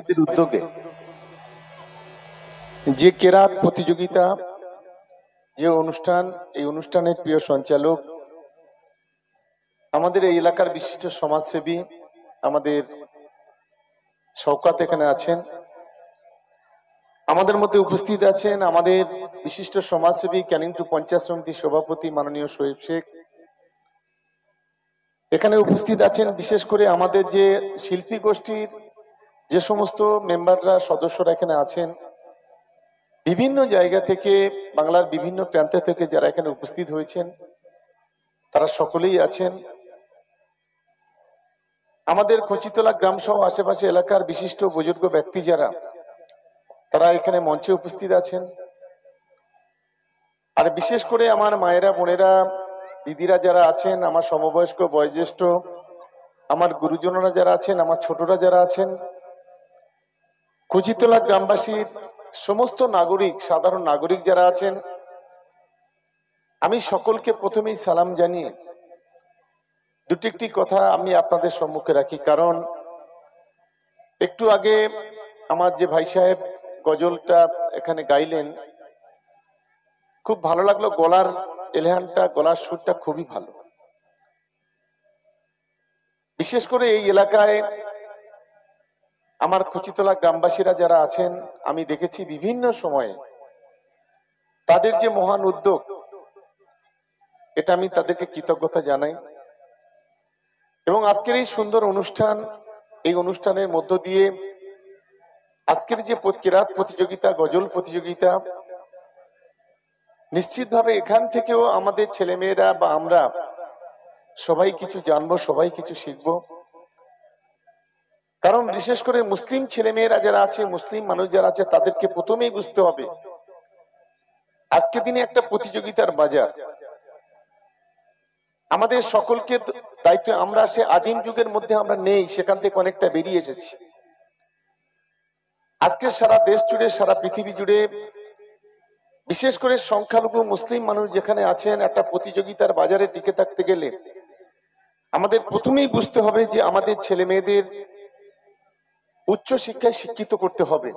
মসজিদের উদ্যোগে যে কেরাত প্রতিযোগিতা, যে অনুষ্ঠান, এই অনুষ্ঠানের প্রিয় সঞ্চালক আমাদের এই এলাকার বিশিষ্ট সমাজসেবী আমাদের শওকত এখানে আছেন। আমাদের মধ্যে উপস্থিত আছেন আমাদের বিশিষ্ট সমাজসেবী ক্যানিং টু পঞ্চায়েত সমিতির সভাপতি মাননীয় শহীদ শেখ। এখানে উপস্থিত আছেন বিশেষ করে আমাদের যে শিল্পী গোষ্ঠীর যে সমস্ত মেম্বাররা, সদস্যরা এখানে আছেন, বিভিন্ন জায়গা থেকে, বাংলার বিভিন্ন প্রান্ত থেকে যারা এখানে উপস্থিত হয়েছেন তারা সকলেই আছেন। আমাদের কচিতলা গ্রাম সহ আশেপাশে এলাকার বিশিষ্ট বুজুর্গ ব্যক্তি যারা, তারা এখানে মঞ্চে উপস্থিত আছেন। আর বিশেষ করে আমার মায়েরা, বোনেরা, দিদিরা যারা আছেন, আমার সমবয়স্ক বয়োজ্যেষ্ঠ, আমার গুরুজনরা যারা আছেন, আমার ছোটরা যারা আছেন, কচিতলা গ্রামবাসীর সমস্ত নাগরিক, সাধারণ নাগরিক যারা আছেন, আমি সকলকে প্রথমেই সালাম জানিয়ে দুটি একটি কথা আমি আপনাদের সম্মুখে রাখি। কারণ একটু আগে আমার যে ভাই সাহেব গজলটা এখানে গাইলেন, খুব ভালো লাগলো। গলার এলেহানটা, গলার সুরটা খুবই ভালো। বিশেষ করে এই এলাকায় আমার কচিতলা গ্রামবাসীরা যারা আছেন, আমি দেখেছি বিভিন্ন সময়ে তাদের যে মহান উদ্যোগ, এটা আমি তাদেরকে কৃতজ্ঞতা জানাই। এবং আজকের এই সুন্দর অনুষ্ঠান, এই অনুষ্ঠানের মধ্য দিয়ে আজকের যে কেরাত প্রতিযোগিতা, গজল প্রতিযোগিতা, নিশ্চিতভাবে এখান থেকেও আমাদের ছেলেমেয়েরা বা আমরা সবাই কিছু জানবো, সবাই কিছু শিখবো। কারণ বিশেষ করে মুসলিম ছেলেমেয়েরা যারা আছে, মুসলিম মানুষ যারা আছে, তাদেরকে প্রথমেই বুঝতে হবে আজকে দিনে একটা প্রতিযোগিতার বাজার। আমাদের সকলকে দায়িত্ব, আমরা সে আদিম যুগের মধ্যে আমরা নেই, সেখান থেকে অনেকটা বেরিয়ে এসেছি। আজকে সারা দেশ জুড়ে, সারা পৃথিবী জুড়ে, বিশেষ করে সংখ্যালঘু মুসলিম মানুষ যেখানে আছেন, একটা প্রতিযোগিতার বাজারে টিকে থাকতে গেলে আমাদের প্রথমেই বুঝতে হবে যে আমাদের ছেলে মেয়েদের উচ্চ শিক্ষায় শিক্ষিত করতে হবে।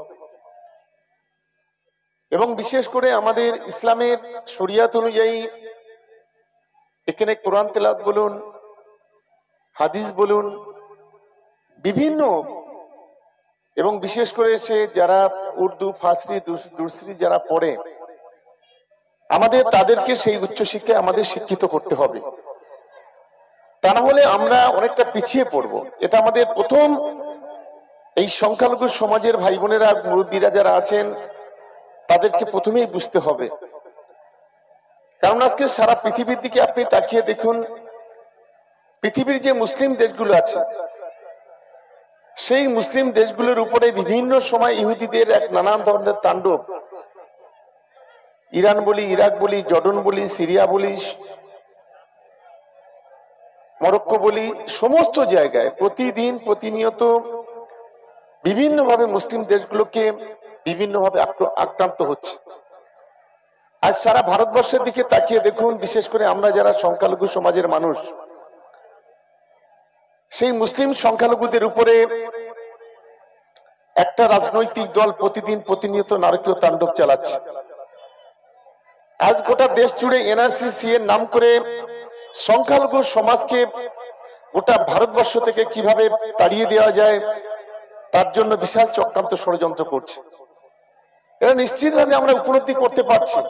এবং বিশেষ করে আমাদের ইসলামের শরিয়াত অনুযায়ী এখানে কোরআন তেলাওয়াত বলুন, হাদিস বলুন, বিভিন্ন, এবং বিশেষ করে সে যারা উর্দু, ফার্সি, দুরসি যারা পড়ে, আমাদের তাদেরকে সেই উচ্চশিক্ষায় আমাদের শিক্ষিত করতে হবে। তা না হলে আমরা অনেকটা পিছিয়ে পড়ব। এটা আমাদের প্রথম, এই সংখ্যালঘু সমাজের ভাই বোনেরা, মুরব্বীরা যারা আছেন, তাদেরকে প্রথমেই বুঝতে হবে। কারণ আজকে সারা পৃথিবীর দিকে আপনি তাকিয়ে দেখুন, পৃথিবীর যে মুসলিম দেশগুলো আছে, সেই মুসলিম দেশগুলোর উপরে বিভিন্ন সময় ইহুদিদের এক নানান ধরনের তাণ্ডব। ইরান বলি, ইরাক বলি, জর্ডন বলি, সিরিয়া বলি, মরক্কো বলি, সমস্ত জায়গায় প্রতিদিন প্রতিনিয়ত বিভিন্নভাবে মুসলিম দেশগুলোকে বিভিন্নভাবে আক্রান্ত হচ্ছে। আজ সারা ভারতবর্ষের দিকে তাকিয়ে দেখুন, বিশেষ করে আমরা যারা সংখ্যালঘু সমাজের মানুষ, সেই মুসলিম সংখ্যালঘুদের উপরে একটা রাজনৈতিক দল প্রতিদিন প্রতিনিয়ত নারকীয় তাণ্ডব চালাচ্ছে। আজ গোটা দেশ জুড়ে এনআরসি এর নাম করে সংখ্যালঘু সমাজকে গোটা ভারতবর্ষ থেকে কিভাবে তাড়িয়ে দেওয়া যায়, তার জন্য বিশাল চক্রান্ত ষড়যন্ত্র করছে। এটা নিশ্চিতভাবে আমরা উপলব্ধি করতে পারছি।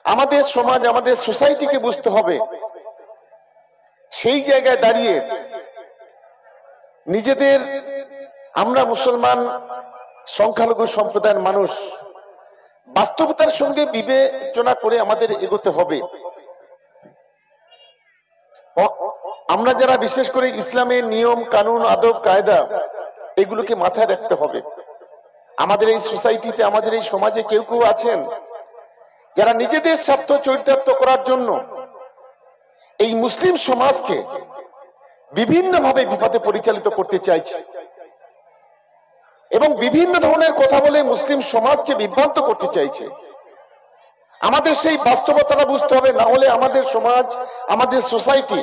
আমাদের সমাজ, আমাদের সোসাইটিকে বুঝতে হবে, সেই জায়গায় দাঁড়িয়ে নিজেদের, আমরা মুসলমান সংখ্যালঘু সম্প্রদায়ের মানুষ, বাস্তবতার সঙ্গে বিবেচনা করে আমাদের এগোতে হবে। আমরা যারা বিশেষ করে ইসলামের নিয়ম কানুন, আদব কায়দা, এগুলোকে মাথায় রাখতে হবে। আমাদের এই সোসাইটিতে, আমাদের এই সমাজে কেউ কেউ আছেন যারা নিজেদের স্বার্থ চরিতার্থ করার জন্য এই মুসলিম সমাজকে বিভিন্নভাবে বিপথে পরিচালিত করতে চাইছে এবং বিভিন্ন ধরনের কথা বলে মুসলিম সমাজকে বিভ্রান্ত করতে চাইছে। আমাদের সেই বাস্তবতাটা বুঝতে হবে, না হলে আমাদের সমাজ, আমাদের সোসাইটি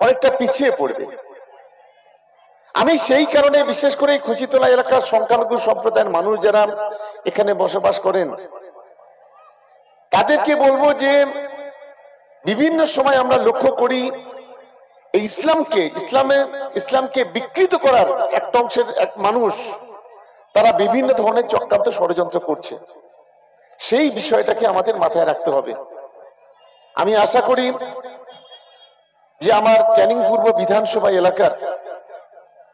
অনেকটা পিছিয়ে পড়বে। আমি সেই কারণে বিশেষ করে খুচিতলা এলাকার সংখ্যালঘু সম্প্রদায়ের মানুষ যারা এখানে বসবাস করেন তাদেরকে বলবো যে বিভিন্ন সময় আমরা লক্ষ্য করি এই ইসলামকে বিকৃত করার একটা অংশের এক মানুষ তারা বিভিন্ন ধরনের চক্রান্ত ষড়যন্ত্র করছে। সেই বিষয়টাকে আমাদের মাথায় রাখতে হবে। আমি আশা করি যে আমার ক্যানিং পূর্ব বিধানসভা এলাকার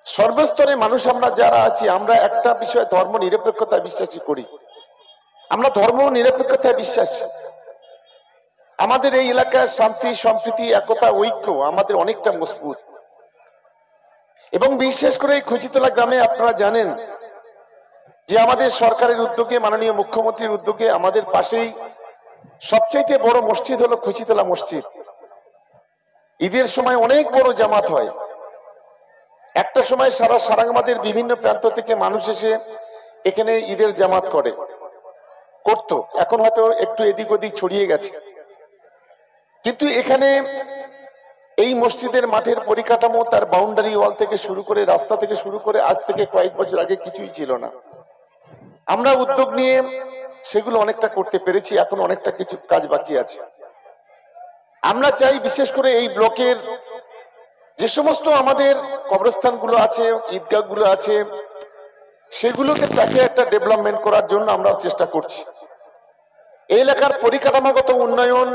সর্বস্তরে মানুষ আমরা যারা আছি আমরা একটা বিষয় ধর্ম নিরপেক্ষতায় বিশ্বাসী করি। আমরা ধর্ম নিরপেক্ষতায় বিশ্বাসী। আমাদের এই এলাকার শান্তি সম্প্রীতি একতা ঐক্য আমাদের অনেকটা মজবুত এবং বিশেষ করে এই খুচিতলা গ্রামে আপনারা জানেন যে আমাদের সরকারের উদ্যোগে মাননীয় মুখ্যমন্ত্রীর উদ্যোগে আমাদের পাশেই সবচাইতে বড় মসজিদ হলো খুচিতলা মসজিদ। ঈদের সময় অনেক বড় জামাত হয়। একটা সময় সারা সারাংমাদের বিভিন্ন প্রান্ত থেকে মানুষ এসে এখানে ঈদের জামাত করতো। এখন হয়তো একটু এদিক ওদিক ছড়িয়ে গেছে, কিন্তু এখানে এই মসজিদের মাঠের পরিকাঠামো তার বাউন্ডারি ওয়াল থেকে শুরু করে রাস্তা থেকে শুরু করে আজ থেকে কয়েক বছর আগে কিছুই ছিল না। আমরা উদ্যোগ নিয়ে সেগুলো অনেকটা করতে পেরেছি, এখন অনেকটা কিছু কাজ বাকি আছে। আমরা চাই বিশেষ করে এই ব্লকের যে সমস্ত আমাদের কবরস্থানগুলো আছে ঈদগাহগুলো আছে সেগুলোকে তাকে একটা ডেভেলপমেন্ট করার জন্য আমরা চেষ্টা করছি। এই এলাকার পরিকাঠামোগত উন্নয়ন,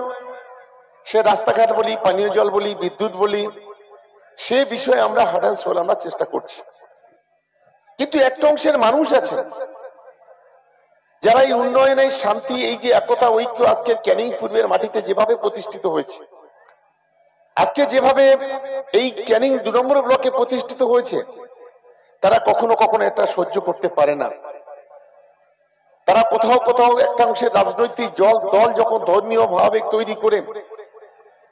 সে রাস্তাঘাট বলি, পানীয় জল বলি, বিদ্যুৎ বলি, সে বিষয়ে আমরা হার্ড সোল আমরা চেষ্টা করছি। কিন্তু একটা অংশের মানুষ আছে যারা এই উন্নয়ন, এই শান্তি, এই যে একতা ঐক্য আজকে ক্যানিং পূর্বের মাটিতে যেভাবে প্রতিষ্ঠিত হয়েছে, আজকে যেভাবে এই ক্যানিং 2 নম্বর ব্লকে প্রতিষ্ঠিত হয়েছে, তারা কখনো কখনো এটা সহ্য করতে পারে না। তারা কোথাও কোথাও একটা অংশের রাজনৈতিক দল যখন ধর্মীয় ভাবে তৈরি করে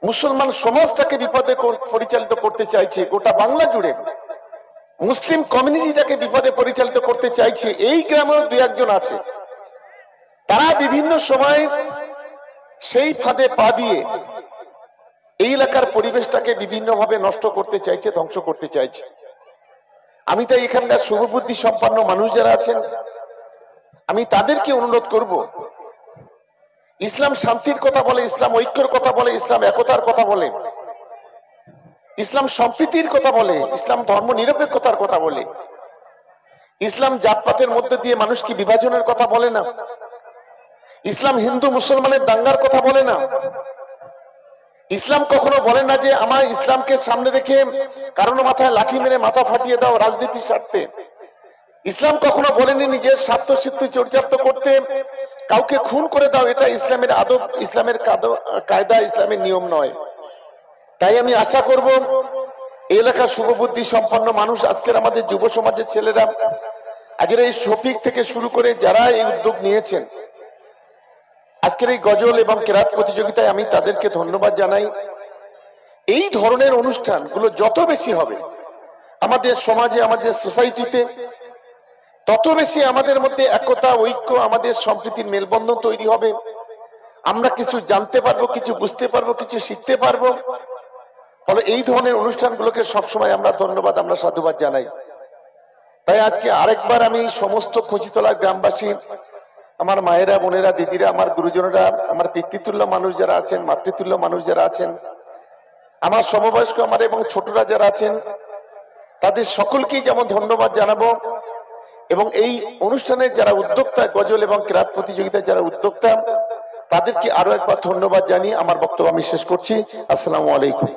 মুসলমান সমাজটাকে বিপদে পরিচালিত করতে চাইছে, গোটা বাংলা জুড়ে মুসলিম কমিউনিটিটাকে বিপদে পরিচালিত করতে চাইছে, এই গ্রামেও 2-1 জন আছে। তারা বিভিন্ন সময় সেই ফাঁদে পা দিয়ে এই এলাকার পরিবেশটাকে বিভিন্নভাবে নষ্ট করতে চাইছে, ধ্বংস করতে চাইছে। আমি তাই এখানকার শুভবুদ্ধি সম্পন্ন মানুষ যারা আছেন আমি তাদেরকে অনুরোধ করব, ইসলাম শান্তির কথা বলে, ইসলাম ঐক্যের কথা বলে, ইসলাম একতার কথা বলে, ইসলাম সম্প্রীতির কথা বলে, ইসলাম ধর্ম নিরপেক্ষতার কথা বলে। ইসলাম জাতপাতের মধ্যে দিয়ে মানুষকে বিভাজনের কথা বলে না। ইসলাম হিন্দু মুসলমানের দাঙ্গার কথা বলে না। ইসলাম কখনো বলে না যে আমার ইসলামকে সামনে রেখে কারণ মাথায় লাঠি মেরে মাথা ফাটিয়ে দাও রাজনীতির স্বার্থে। ইসলাম কখনো বলেনি নিজের স্বার্থ সিদ্ধি চরিতার্থ করতে কাউকে খুন করে দাও, এটা ইসলামের আদব, ইসলামের কায়দা, ইসলামের নিয়ম নয়। তাই আমি আশা করব এই এলাকার শুভবুদ্ধি সম্পন্ন মানুষ, আজকের আমাদের যুব সমাজের ছেলেরা, আজকের এই শফিক থেকে শুরু করে যারা এই উদ্যোগ নিয়েছেন আজকের এই গজল এবং কেরাত প্রতিযোগিতায়, আমি তাদেরকে ধন্যবাদ জানাই। এই ধরনের অনুষ্ঠানগুলো যত বেশি হবে আমাদের সমাজে, আমাদের সোসাইটিতে, তত বেশি আমাদের মধ্যে একতা ঐক্য, আমাদের সম্প্রীতির মেলবন্ধন তৈরি হবে। আমরা কিছু জানতে পারবো, কিছু বুঝতে পারবো, কিছু শিখতে পারবো। ফলে এই ধরনের অনুষ্ঠানগুলোকে সবসময় আমরা ধন্যবাদ, আমরা সাধুবাদ জানাই। তাই আজকে আরেকবার আমি সমস্ত খুচিতলা গ্রামবাসী, আমার মায়েরা, বোনেরা, দিদিরা, আমার গুরুজনেরা, আমার পিতৃতুল্য মানুষ যারা আছেন, মাতৃতুল্য মানুষ যারা আছেন, আমার সমবয়স্ক আমার এবং ছোটরা যারা আছেন, তাদের সকলকেই যেমন ধন্যবাদ জানাবো এবং এই অনুষ্ঠানের যারা উদ্যোক্তা, গজল এবং কেরাত প্রতিযোগিতায় যারা উদ্যোক্তা, তাদেরকে আরো একবার ধন্যবাদ জানিয়ে আমার বক্তব্য আমি শেষ করছি। আসসালামু আলাইকুম।